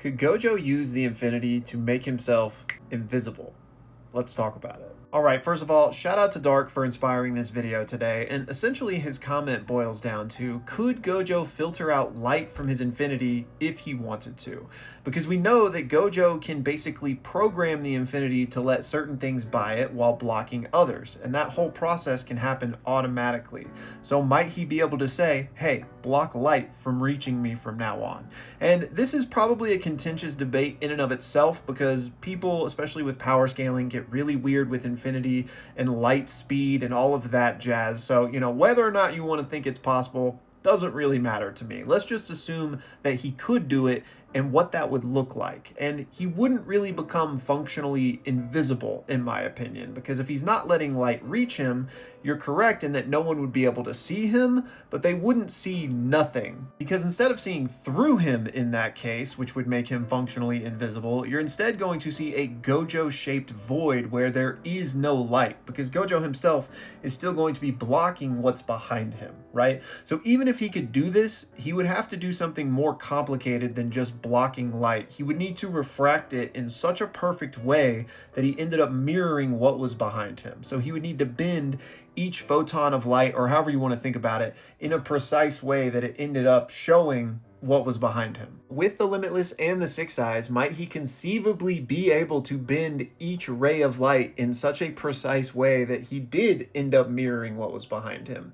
Could Gojo use the infinity to make himself invisible? Let's talk about it. Alright, first of all, shout out to Dark for inspiring this video today, and essentially his comment boils down to, could Gojo filter out light from his infinity if he wanted to? Because we know that Gojo can basically program the infinity to let certain things by it while blocking others, and that whole process can happen automatically. So might he be able to say, hey, block light from reaching me from now on? And this is probably a contentious debate in and of itself, because people, especially with power scaling, get really weird with infinity and light speed and all of that jazz. So, whether or not you want to think it's possible doesn't really matter to me. Let's just assume that he could do it and what that would look like. And he wouldn't really become functionally invisible, in my opinion, because if he's not letting light reach him, you're correct in that no one would be able to see him, but they wouldn't see nothing. Because instead of seeing through him in that case, which would make him functionally invisible, you're instead going to see a Gojo-shaped void where there is no light, because Gojo himself is still going to be blocking what's behind him, right? So even if he could do this, he would have to do something more complicated than just blocking light. He would need to refract it in such a perfect way that he ended up mirroring what was behind him. So he would need to bend each photon of light, or however you want to think about it, in a precise way that it ended up showing what was behind him. With the Limitless and the Six Eyes, might he conceivably be able to bend each ray of light in such a precise way that he did end up mirroring what was behind him?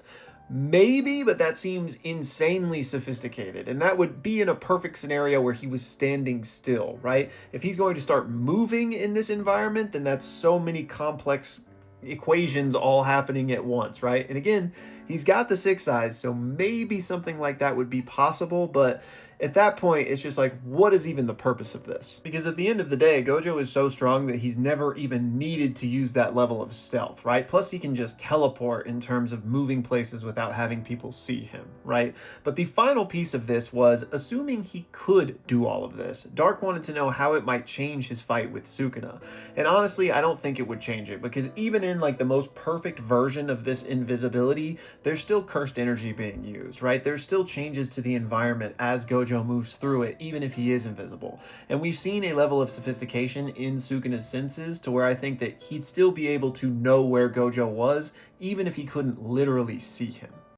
Maybe, but that seems insanely sophisticated, and that would be in a perfect scenario where he was standing still, right? If he's going to start moving in this environment, then that's so many complex equations all happening at once, right? And again, he's got the Six Eyes, so maybe something like that would be possible, but at that point, it's just like, what is even the purpose of this? Because at the end of the day, Gojo is so strong that he's never even needed to use that level of stealth, right? Plus, he can just teleport in terms of moving places without having people see him, right? But the final piece of this was, assuming he could do all of this, Dark wanted to know how it might change his fight with Sukuna. And honestly, I don't think it would change it, because even in like the most perfect version of this invisibility, there's still cursed energy being used, right? There's still changes to the environment as Gojo moves through it, even if he is invisible. And we've seen a level of sophistication in Sukuna's senses to where I think that he'd still be able to know where Gojo was, even if he couldn't literally see him.